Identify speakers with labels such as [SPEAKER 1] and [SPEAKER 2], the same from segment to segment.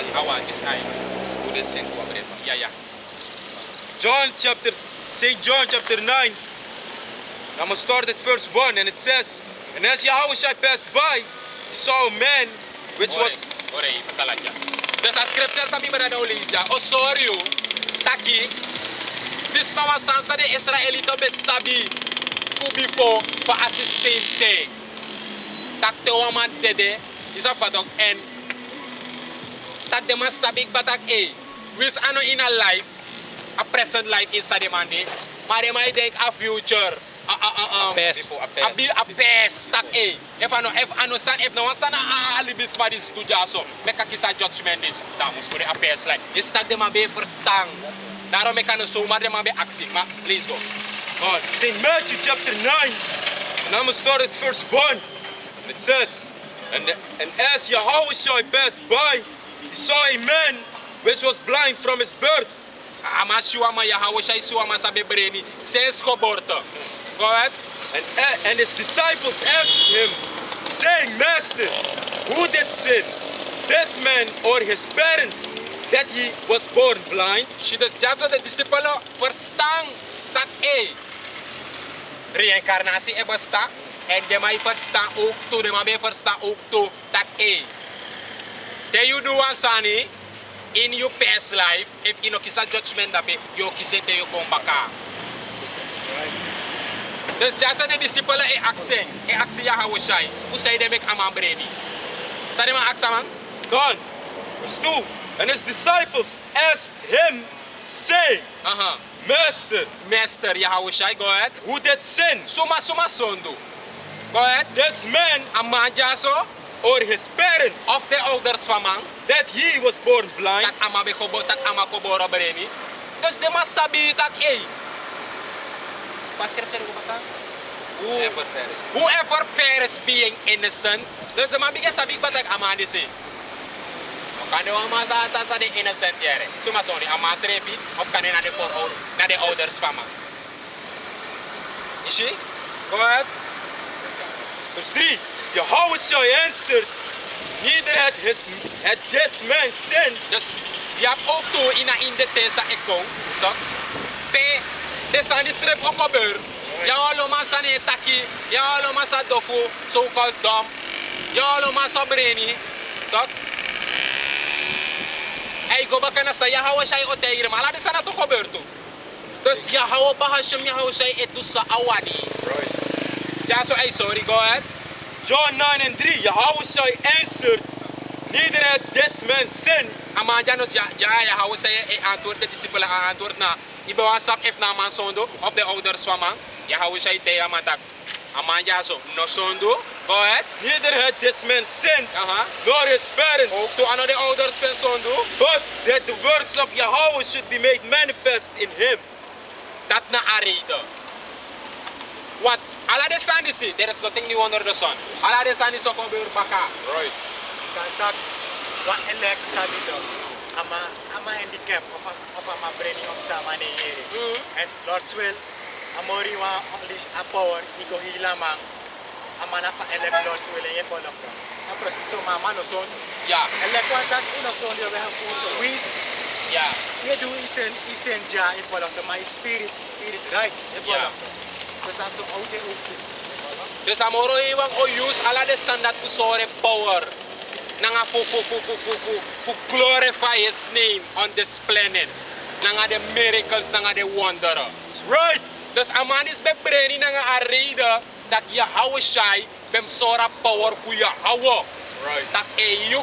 [SPEAKER 1] basically awan is I.
[SPEAKER 2] Who did sin for it?
[SPEAKER 1] Yeah.
[SPEAKER 3] St. John chapter 9. I'm going to start at verse 1 and it says, and as Yahushua passed by, he saw a man which was...
[SPEAKER 1] Ore, pasalat ya. Dus a scripture sa Biblia na ulis ja. Osorio, taki, this nawa sansa de Israelito be sabi, fu before, for assistente. Tak te waman dede, isa patok en, tak de mas sabik batak wis ano in a life, a present life inside the mandi, maar de may denk a future,
[SPEAKER 2] A
[SPEAKER 1] past tak if ano san if no one san alibis for this to jaso make a kisa judgment is damos for the past like is tak de mabe verstang daro make ano so ma de mabe aksi ma please go
[SPEAKER 3] God. St. Matthew chapter 9, and I'm going to start at verse 1. And it says, and as Yahushua passed by, he saw a man which was blind from his birth.
[SPEAKER 1] ama siwa ma Yahweh siwa ma sabe breni ses koborto go ahead.
[SPEAKER 3] And his disciples asked him, saying, Master, who did sin, this man or his parents, that he was born blind?
[SPEAKER 1] She does just the disciple verstang dat reïncarnatie e besta en de mai verstaan ook toe de mai verstaan ook toe dat Then you do one sani in your past life if you know kisa judgment dape you kise te you come back. Dus just the disciple e aksi ya Yahushua who say they make amam bredi. Sa de ma aksa man?
[SPEAKER 3] God. Verse 2. And his disciples asked him, saying, Master,
[SPEAKER 1] Yahushua, go ahead.
[SPEAKER 3] who did sin,
[SPEAKER 1] Suma sondo. Go ahead.
[SPEAKER 3] this man
[SPEAKER 1] Amanjaso
[SPEAKER 3] or his parents,
[SPEAKER 1] of the ouders van man
[SPEAKER 3] that he was born blind?
[SPEAKER 1] tak ama be kobo tak ama koboro breni. Dus de mas sabi tak Pas scripture ko baka. Whoever perished being innocent. Dus de man bigyan sabi ba tak ama di si. Kan de ama sa de innocent yere. Suma soni ama srefi of kan na de for na de ouders van man. Is she? Go ahead.
[SPEAKER 3] Verse 3. Yahushua answered, neither had this man sinned.
[SPEAKER 1] Dus je hebt ook toe in de tesa ekong, toch? Pe, desan die strip ook gebeur. Ja, allo masa ne taki, ja allo masa dofu, so called dumb. Ja allo masa breni, toch? Hey, go baka na sa Yahweh siya otegre, mala desan na to gebeur toe. Dus Yahweh bahashem Yahweh siya etu sa awani.
[SPEAKER 3] Right.
[SPEAKER 1] Just so, hey, sorry, go ahead.
[SPEAKER 3] John 9 and 3. Yahushua answered, neither had this man sinned.
[SPEAKER 1] Ama janos ja Yahweh say antwoord de discipelen antwoord na ibawa sap if na man sondo of the ouders van man Yahweh say te amatak ama jaso no sondo go ahead
[SPEAKER 3] Neither had this man sinned, nor his parents,
[SPEAKER 1] ook to ano de ouders van sondo
[SPEAKER 3] but that the works of Yahweh should be made manifest in him.
[SPEAKER 1] dat na arida what ala de sun is there is nothing new under the sun ala de sun is ook gebeur baka
[SPEAKER 3] Right.
[SPEAKER 4] Kantak wa elek sabi do ama handicap of a brain of samane yere. And Lord's will amori wa unleash a power iko hilamang ama na fa elek Lord's will e follow. Na preciso mama no son.
[SPEAKER 1] yeah
[SPEAKER 4] Elek wa that ino son yo we have also wis.
[SPEAKER 1] yeah
[SPEAKER 4] Ye do isen ja e follow my spirit right e follow. Dus dan so oude ook.
[SPEAKER 1] dus amoro iwang o use ala de sun that sore power nanga fu glorify his name on this planet nanga the miracles nanga the wonder.
[SPEAKER 3] That's right.
[SPEAKER 1] Dus aman is be breni nanga arida dat Yahweh shai bem sora power fu Yahweh.
[SPEAKER 3] Right.
[SPEAKER 1] Dat you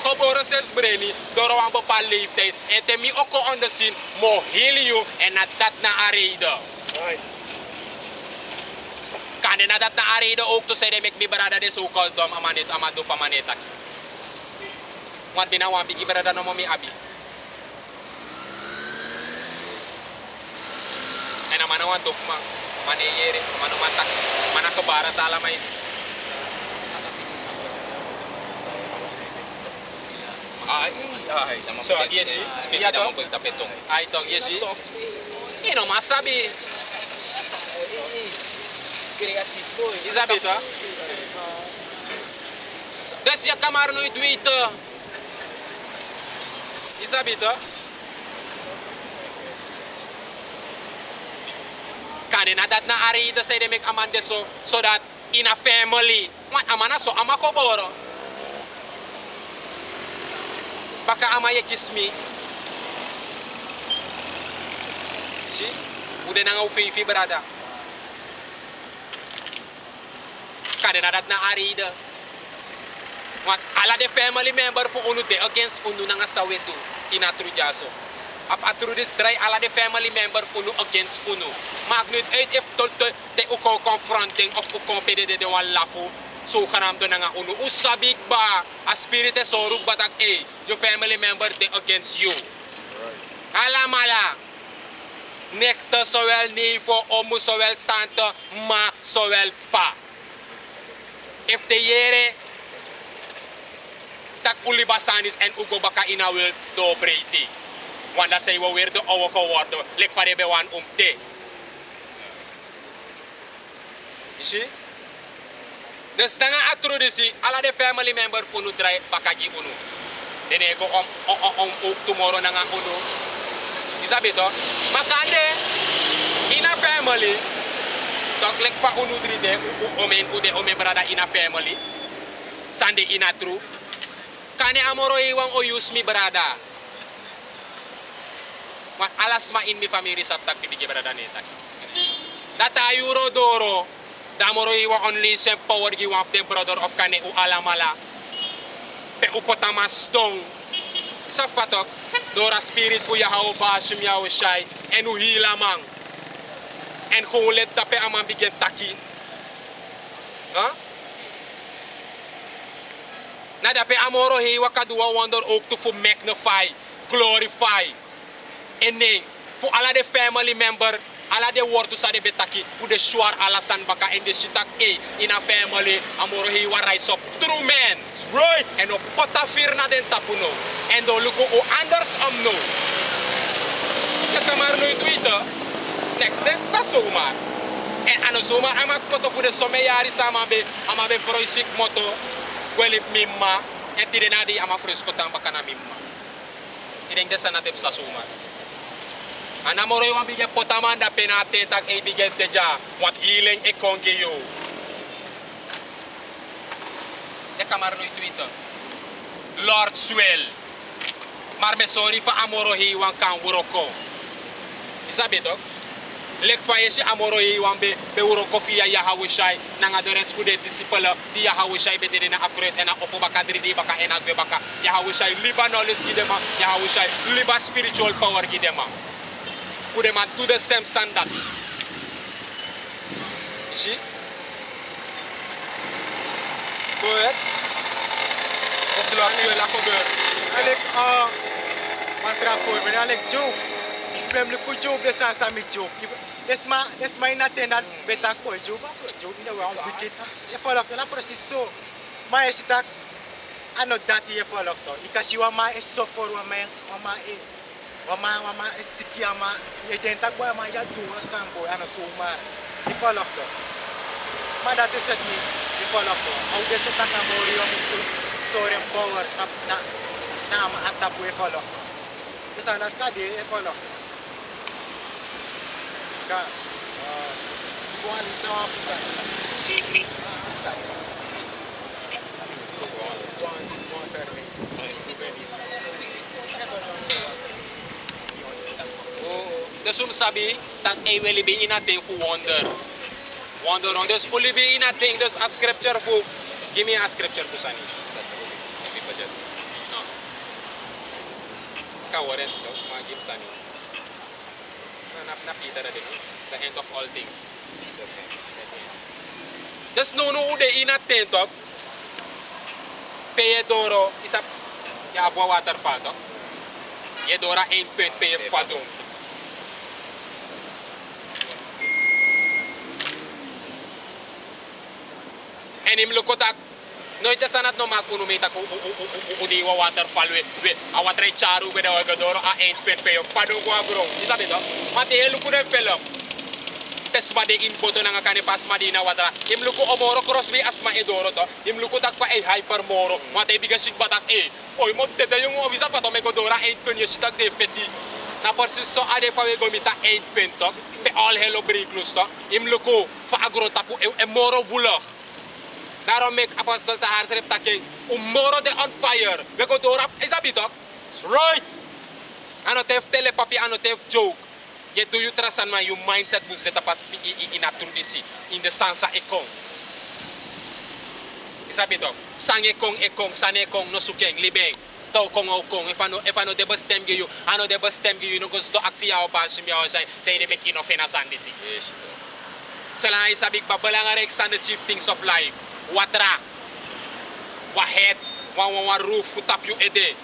[SPEAKER 1] geboren zes breni door een bepaalde leeftijd en te mi ook on the scene mo heal you en dat na arida.
[SPEAKER 3] That's right.
[SPEAKER 1] Kan na dat na arida ook to say de mek mi brada de so called dom amanit amado fa maneta. Want binawan bigi brada no mo mi abi. En amana wan dof man mane yere mano matak mana kebara tala mai. So yes,
[SPEAKER 2] Speaking of tapetong.
[SPEAKER 1] I talk yes. Ino masabi.
[SPEAKER 4] Creative boy.
[SPEAKER 1] Isabito. Das ya kamar no ituito. Isabito? Kanina dat na ari ida say de make amande so that in a family. What amana so amakoboro. Baka ama ye kiss me. See? Udah nang ufi brada. Kanina dat na ari ida. What ala de family member for unu de against unu nang asawetu ina trujaso. Apa through this dry ala de family member unu against unu. Maakt niet uit if te uko confronting of uko pede de wan lafu. So kanam do nga unu usabik ba a spirit e sorug batak your family member they against you. Ala mala. Nekta sowel neefo omu sowel tante ma sowel pa. If de yere tak ulibasanis en ugo baka ina wil do breiti. Wanda say we weer de ouwe gewordo lek fare be wan umte. You see? Dus dan atrodisi ala de family member punu dry bakagi unu. Dene go om tomorrow na nga unu. Isabi to? Makande in a family tok lek fa unu dride omen brada in a family. Sande in a true. Kane amoro iwang o use mi brada. Ma alas ma in mi family sabtak bibige brada neta. Data euro doro. Damoro iwa only sem power gi one of the brother of kane u alamala. Pe upotama stone. Sa fatok dora spirit pu ya hau bashim ya shai en u hilamang. En gewoon let tape amang bigen taki. Huh? Na dape amoro hiwa kadua wonder ook to for magnify, glorify. En nee, voor alle de family member, alle de woord sa de betaki, voor de shuar alasan baka en de shitak in a family, amoro hiwa rise up true men.
[SPEAKER 3] Right.
[SPEAKER 1] En op potafir na den tapuno. En do luko o anders amno. Ya kamar no Twitter. Next des sa soma. En ano soma amak poto pour de somme yari sama be amabe froisik moto. Kwelip mimma. En tidenadi ama fresco tamba kana mimma. Ideng des na tep sa soma. Anamoro yung bigyan potamanda penate tak e bigyan teja. Wat healing e kongeyo. Ya kamar no Twitter. Lord Swell. Maar me sorry fa amoro hiwang kan wuroko. Isabi to? Lek fa yesi amoro hiwang be wuroko fiya Yahawishai nang adores fu de disciple di Yahawishai be de na akres ena opo baka dridi baka ena gwe baka Yahawishai liba knowledge gidema Yahawishai liba spiritual power gidema. Fu de man to the same standard. You see? Go ahead. Yes, Lord Swell akober.
[SPEAKER 4] Alek mantra for me alek job. If mem le ku job de sans ami job. Des ma inattendant betak ko job. Job ina wa wicked. Ya follow la preciso. Ma esitak ano dati ya follow to. Ikasi wa ma suffer wa ma siki ama ye dentak boy ma ya do sambo ano so ma. Di follow to. Ma dati set ni di follow to. Au de setak na mori wa musu. Sorry power tap na ama atapu e follow. Isa na kadi e follow. Iska. Buwan sa office.
[SPEAKER 1] The sum sabi tak e will be in a thing for wonder. Wonder on this only be in a thing there's a scripture for. Give me a scripture for Sani. No. Kawarin daw magim Sani. Napita na din the end of all things. There's no ude in a thing talk. Pedoro isa ya abwa waterfall to. Yedora ein pet pe fadong. En him lukotak nooit de sanat no makuno meta ko udiwa waterfall we awatre charu be dawa gadoro a ein pet pe fadong ko agro. Isabi to. Mate lukude film. pesma de in boto na nga kani pasma di na watra. Im luko omoro crossway asma edoro to. Im luko tak pa e hyper moro. Mata ibiga shik batak e. Oy mo de yung ovisa pa to me godora 8 pen yeshitak de feti. Na porsi so ade fa we gomita 8 pen tok. Pe all hello briklus to. Im luko fa agro tapu e moro bulo. Daarom make apostle ta harsrep taking. Moro de on fire. We godora isabitok.
[SPEAKER 3] That's right.
[SPEAKER 1] Ano tef telepapi ano tef joke. Je do you trust and your mindset moet zetten pas in a traditie in de sansa ekong. Isabi toch? Sang ekong, san ekong no sukeng libeng. Tau kong au kong if ano de bestem ge you, ano de bestem ge you no gusto aksi ya ba shim ya say de bekino fena sandisi.
[SPEAKER 2] Yes.
[SPEAKER 1] Sala isabi babalanga rek san the chief things of life. Watra. Wa head, wa roof tap you ede.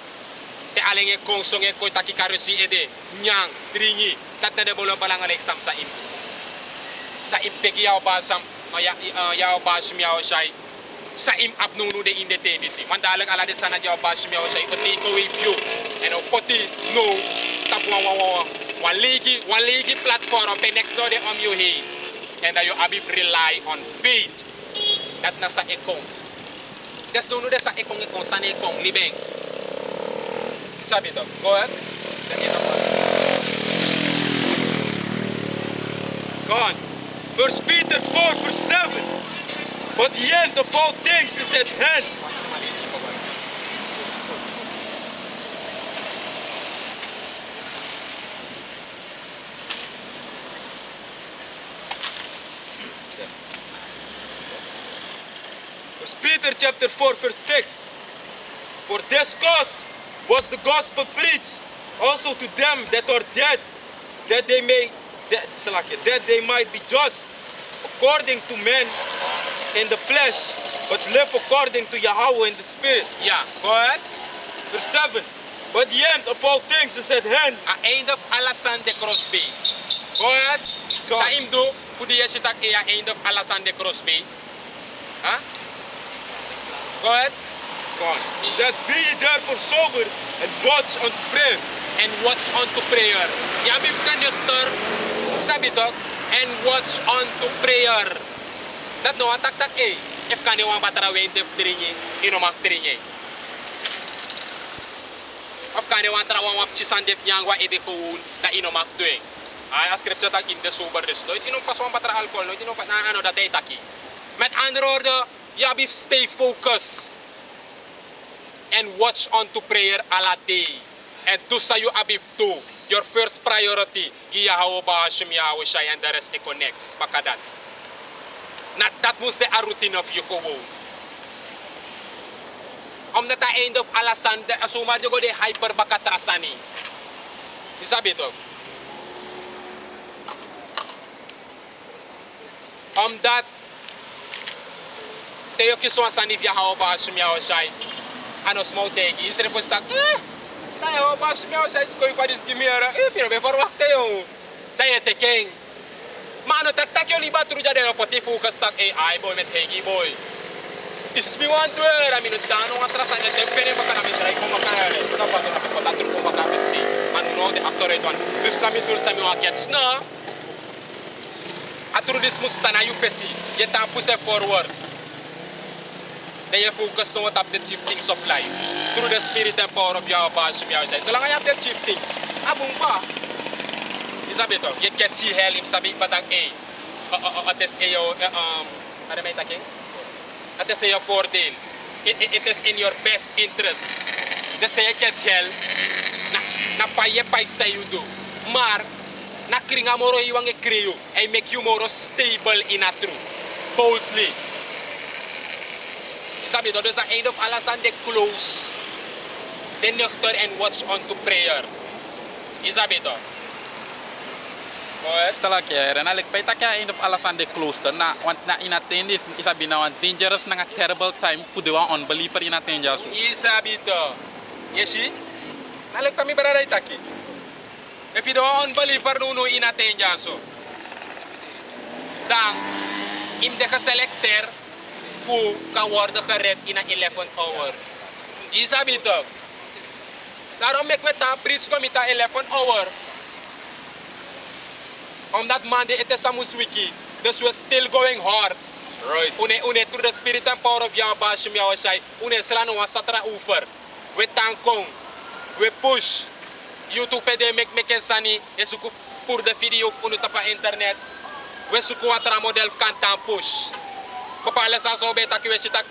[SPEAKER 1] Te alenge kong songe ko taki karusi ede. Nyang, tringi. Dat na de bolong palangan exam sa im. Sa im pegi yaw ba sam yaw ba shim yaw shay. Sa im abnunu de in de TVC. Mandalang ala de sana yaw ba shim yaw shay. To take away view. And poti no tap one ligi platform pe next door de you he. And you abif rely on faith. Dat na sa ekong. Des nunu de sa ekong san ekong libeng. Sabi to. Go ahead.
[SPEAKER 3] Gone. 1 Peter 4 verse 7. But the end of all things is at hand. First Peter chapter 4 verse 6. For this cause was the gospel preached also to them that are dead, that they might be just according to men in the flesh, but live according to Yahweh in the spirit.
[SPEAKER 1] Yeah, go ahead.
[SPEAKER 3] Verse 7. But the end of all things is at hand.
[SPEAKER 1] A end of Alasan de Crosby. Go ahead.
[SPEAKER 3] Go.
[SPEAKER 1] Sa imdo, pudi ya sitak iya end of Alasan de Crosby. Huh? Go ahead.
[SPEAKER 3] God. He says, be ye therefore sober and watch unto prayer.
[SPEAKER 1] And watch unto prayer. Ya bif kan dokter. Sabi tok. And watch unto prayer. Dat no atak tak eh. If kan yung batara wen def dringi, inomak dringi. Of kan yung trawang wap chisan def nyangwa ede kuun na inomak doing. Ay scripture tak in the sober rest. No inom pas wang batara alcohol, no inom pa na ano datay taki. Met andere woorden, ya bif stay focused. And watch unto prayer ala day. And to sa you abif to. Your first priority, giyahaw ba Hashem Yahweh Shai and the rest connects. Baka that. Not that was the routine of Yehovah. That the end of alasan, the asumar yo go de hyper baka trasani. Isabi to. That tayo kiswa sanif yahaw ba Hashem Yahweh Shai. Ano small tegi, isre po stak, stayo, bash meow, siya iskoy pa dis gimera, pero be for wakte yung, stayo tekeng. Mano, tak yung liba turu jade, pati focus tak, ay boy, met tegi boy. Ismi wan tuer, amino dano atras, anya tempene maka namin try kung makakare, sa pato namin patatro kung makakasi, manuno de actor ito, dus namin dul sa mga kids, no? Aturu dis mustana yung pesi, yeta puse forward. They focus on what the chief things of life through the spirit and power of Yahweh Hashem Yahweh. So long I have the chief things. Abung pa. Isabi to. You can see hell him sabi batang ates ayo ano may taking? Ates ayo voordeel. It is in your best interest. Des you can hell na paye pipe sa you do. Maar na kringa moro iwang ekriyo ay make you more stable in a truth. Boldly. Sabi to, there's an end of alasan de close. Then nuchter and watch unto prayer. Isabi to. Go ahead.
[SPEAKER 2] Talak ya, ren alik pay takya end of alasan de close na want na inattend is isabi na one dangerous na terrible time for the one unbeliever inattend jasu.
[SPEAKER 1] Isabi to. Yesi? Nalik kami bararay taki. If you don't unbeliever nuno inattend jasu. Dang, imde ka selector fu kan worden gered in een 11 hour. Isabi to. Daarom mek met ta preach kom ita 11 hour. Omdat man de ete samus wiki. Dus we're still going hard.
[SPEAKER 3] Right.
[SPEAKER 1] Une through the spirit and power of Yahweh Bashim Yahweh Shai. Une sla no satra ufer. We tankong. We push. YouTube pede make sani. Esuku pour de video unu tapa internet. We suku atra model kan push. Bepaalde sa so beta ki we sitak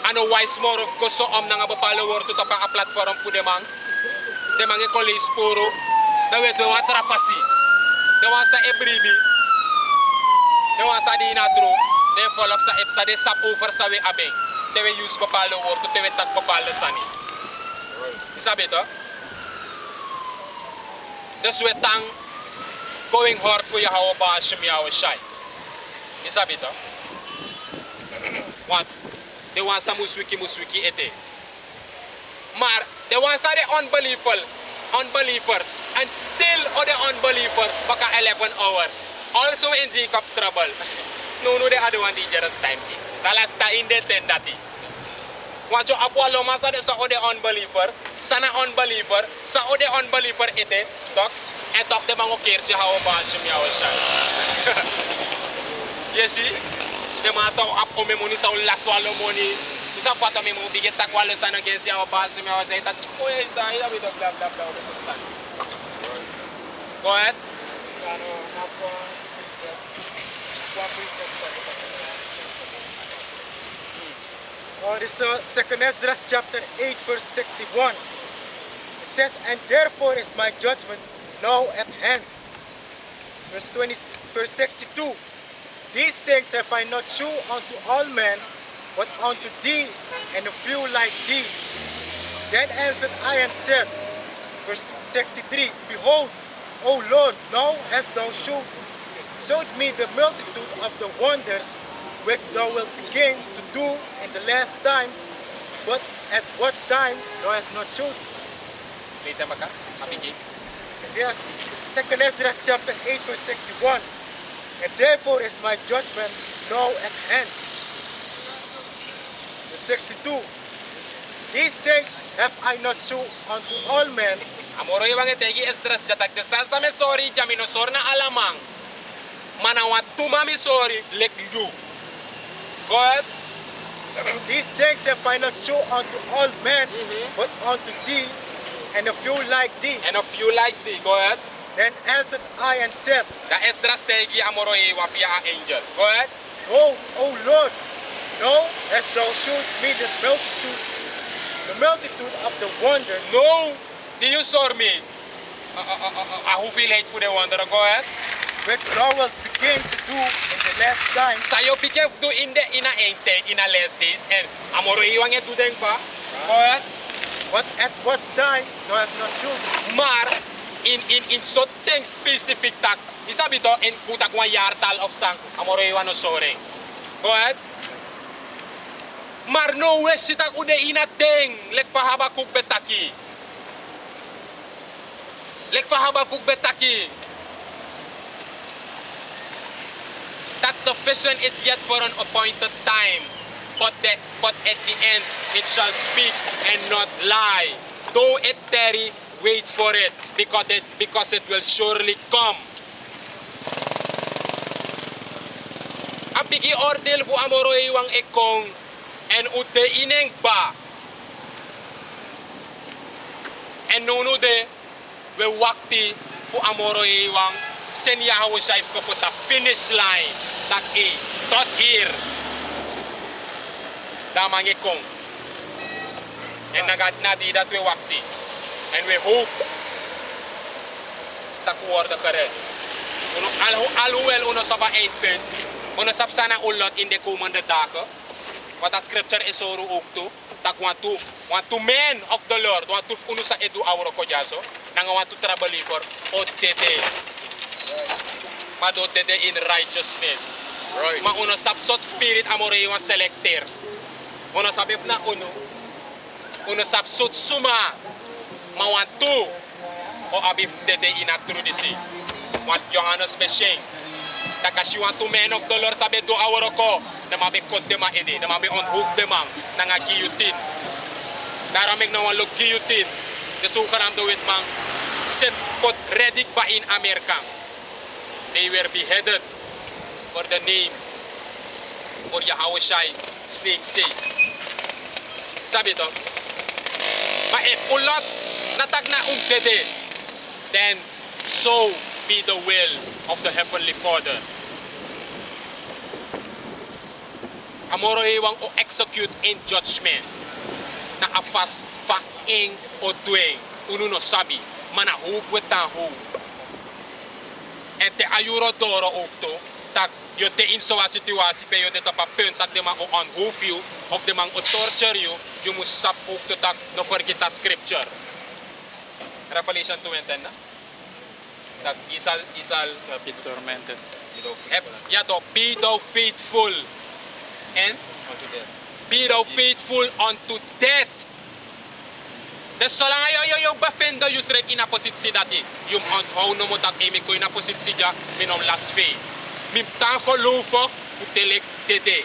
[SPEAKER 1] ano wise more of koso om nanga bepaalde woord to tapa a platform fu demang. Demang e college puro. Da we do atra fasi. De wan sa ebribi. De wan sa di natro. De follow sa epsa de sap over sa we abeng. Te we use bepaalde woord te we tak bepaalde sani. Isabi to? Dus we tang going hard for Yahweh Bashim Yahweh Shai. Isabi to? Want? De wan sa muswiki ete. Maar de wan sa de unbelievers and still other unbelievers baka 11 hour. Also in Jacob's trouble. No, they are the one dangerous time. Dalasta in the tendati. Want you apolo masa de sa other unbeliever, sana unbeliever, sa other unbeliever ete, talk, and talk de mango kersi how Bashim Yahweh Shai. Yes, de masa ap ome moni sa laswalo moni. Isa pato me mo biget takwalo sana kersi how Bashim Yahweh Shai. Tat oye isa ida bit bla bla bla de san. Go ahead.
[SPEAKER 4] This is 2nd Esdras chapter 8 verse 61. It says, and therefore is my judgment now at hand. Verse 62. These things have I not shewn unto all men, but unto thee and a few like thee. Then answered I and said, verse 63, behold, O Lord, now hast thou showed me the multitude of the wonders which thou wilt begin to do in the last times, but at what time thou hast not showed.
[SPEAKER 1] Please, Amaka, Abigi.
[SPEAKER 4] So yes, 2nd Esdras chapter 8 verse 61. And therefore is my judgment now at hand. Verse 62. These things have I not shown unto all men.
[SPEAKER 1] Amoro ibang etegi Esdras jatak de salsa me sorry jamino sorna alamang. Manawat tuma mi sorry lek you. Go ahead.
[SPEAKER 4] These things have I not shown unto all men, but unto thee and a few like thee.
[SPEAKER 1] And of you like thee, go ahead.
[SPEAKER 4] Then answered I and said,
[SPEAKER 1] The Esdras tegi amoro wafia angel. Go ahead.
[SPEAKER 4] O Lord, now hast thou showed me the multitude of the wonders.
[SPEAKER 1] No, do you saw me? Who feel hate for the wonder? Go ahead.
[SPEAKER 4] Which thou wilt begin to do in the last time.
[SPEAKER 1] Sayo pikef do in the ina ente ina last days and amoro iwang do den pa. Go ahead.
[SPEAKER 4] But at what time thou hast not shown.
[SPEAKER 1] Maar in something specific tak isabi to in kutak wan yartal of sang amoro iwan no sore. Go ahead. Maar no we sitak ude ina ding lek pa Habakuk betaki. Lek pa Habakuk betaki. That the vision is yet for an appointed time, but at the end it shall speak and not lie. Though it tarry, wait for it, because it will surely come. Ang bigi ordel fu amoro iwang ekong en ude ineng ba. En nunu de we wakti fu amoro iwang sen Yahweh Shai to put a finish line tak tot here damang ekong and nagat nadi that we wakti and we hope tak war the karen uno alhuel uno saba 8 pen uno sab sana ulot in the commander dako what a scripture is oru ukto tak want to men of the Lord want to uno sa edu awro ko jaso nanga want to trouble for odete madotede in righteousness.
[SPEAKER 3] Right.
[SPEAKER 1] Ma uno sapsot spirit amore yung selector. Uno sabip na uno sapsot suma mawantu o abif dede ina through the sea. What Johannes Besheng. Takashi want to men of the Lord sabi do awro ko na mabikot dema edi na mabi on hoof demang na nga guillotine. Naramig na walog guillotine. Desukaram do it mang set put ready ba in Amerika. they were beheaded for the name, for Yahweh Shai, snake's sake. Sabi to? Maar if ulot natag na dede, then so be the will of the Heavenly Father. Amoro hewang o execute in judgment na afas fa ing o dueng uno no sabi manahug wetahu. En te ayuro doro okto tak yo te in soa situatie pe yo de tapa punt tak de man o unhoef you of de man o torture you must sap okto tak no forget a scripture. Revelation 2:10 na? Tak isal
[SPEAKER 2] Be tormented.
[SPEAKER 1] ja toch, be thou faithful and be thou faithful unto death. Dus zolang je bevindt je schrijft in een positie dat je onthoudt no dat je in een positie dat je nog last vee. Je kan geloven hoe te lek dede.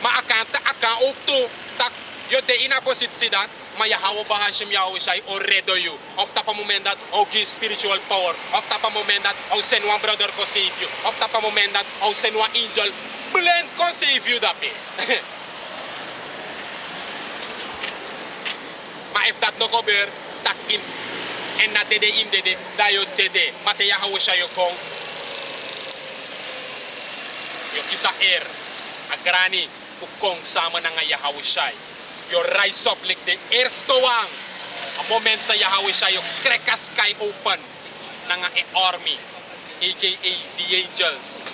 [SPEAKER 1] Maar ik kan ook toe dat je in een positie dat maar je houdt bij Hashem jou is hij redden je. Of op een moment dat ook give spiritual power. Of op een moment dat ook send one brother can save you. Of op een moment dat ook send one angel blend can save you dat maar if dat nog gebeurt, dat in en dat dede in dede, dat je dede. Maar te Yahweh Shai je kon. Je kies a grani voor kong samen naar Yahweh Shai. You rise up like the eerste one. A moment sa Yahweh Shai, you crack a sky open. Nanga a army, aka the angels.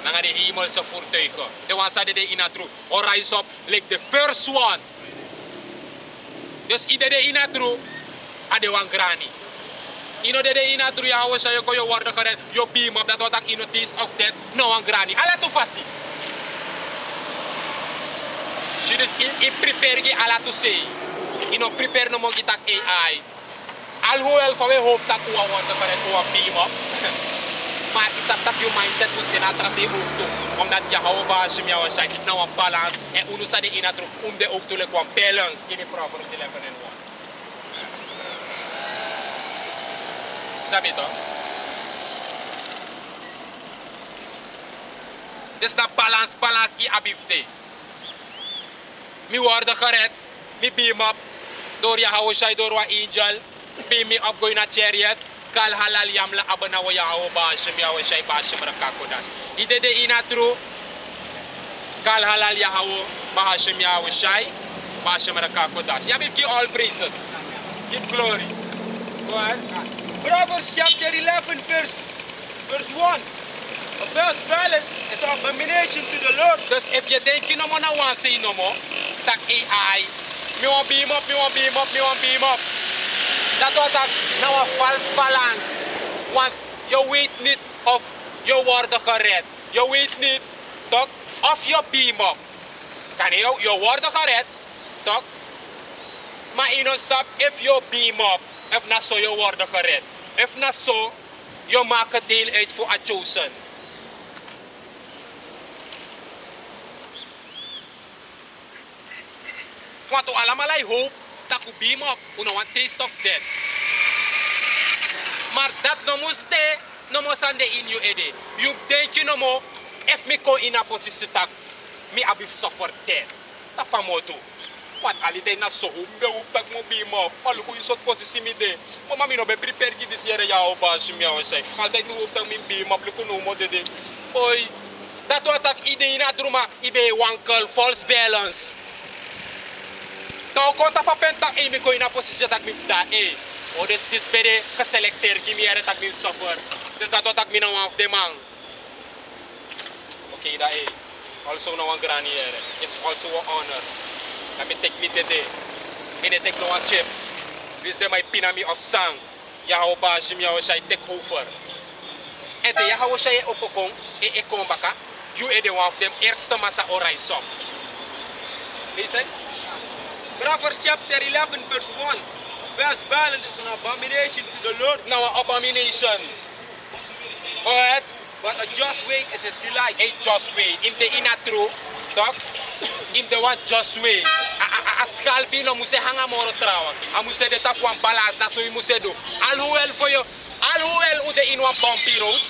[SPEAKER 1] Nanga de hemelse voertuigen. De ones that they in a true. Or rise up like the first one. Dus iedereen in a true, a de one granny. You know de in a true Yahweh Shai, you go your word correct, you beam up, that what in a taste of death, no one granny. Ala to fasi. She dus in prepare ge ala to say. You know, prepare no mo gitak AI. Alhoewel van we hoop dat we worden correct, we beam up. Maar is dat je mindset moest in atrase ook toe. Omdat Yahweh Hashem Yahweh Shai nou een balans. En unu sa de in atro de ook toe kwam balance. Give me Proverbs 11 and 1. Sabi to? Dus na balans i abifte. Mi worden gered, mi beam up. Door Yahweh Shai, door wa angel. Beam me up going na chariot. Kal halal yamla abana wa Yahweh Hashem Yahweh Shai Hashem rakakodas. Ide de inatru. Kal halal Yahweh Hashem Yahweh Shai Hashem rakakodas. Ya give all praises. Give glory. Go ahead.
[SPEAKER 3] Proverbs chapter 11 verse 1. A false balance is an abomination to the Lord.
[SPEAKER 1] Dus if you think you no more na want say no more, tak AI, me want beam up. That was now a false balance. Want you wait need of your word gered. You wait need toch of your beam up. Kan je your word gered, toch? Maar in ons sap if you beam up, if not so your word gered. If not so, you maak het deel uit voor a chosen. Want we allemaal hoop dat we beam up, we know one taste of death. Maar dat no moeste, no mo sande in you ede. You denk you no mo, if me ko in a positie tak, me abif suffer death. Dat van mo toe. Wat alide na so hoop, be hoop tak mo beam up. Malu ko yung sot positie mi de. Mama mi no be prepare ki this year ya o ba shimya o say. Altijd mi hoop tak mi beam up, liko no mo dede. Oy, dat wat tak ide ina druma, ibe wankel, false balance. Nou, conta pa penta e mi ko in a positie tak mi da e. O des bede geselecteerd ki mi ere tak mi suffer. Des dat wat tak mi na one of the man. Okay, da e. Also no one granny ere. It's also an honor. Let me take me today. Me take no one chip. This is my pinami of sang. Yahweh Hashem Yahweh Shai take over. En de Yahweh Shai opokong e kom baka. You e de one of them eerste massa o rise up. Listen.
[SPEAKER 3] Proverbs chapter 11 verse 1. False balance is an abomination to the Lord.
[SPEAKER 1] Now an abomination. Alright?
[SPEAKER 3] But a just way is his delight.
[SPEAKER 1] A just way. In the inner true, dog. In the one just way. A scalping no muse hanga moro trawag. A muse de tap one balance na so you muse do. Alhoewel for you. Alhoewel u de in one bumpy road.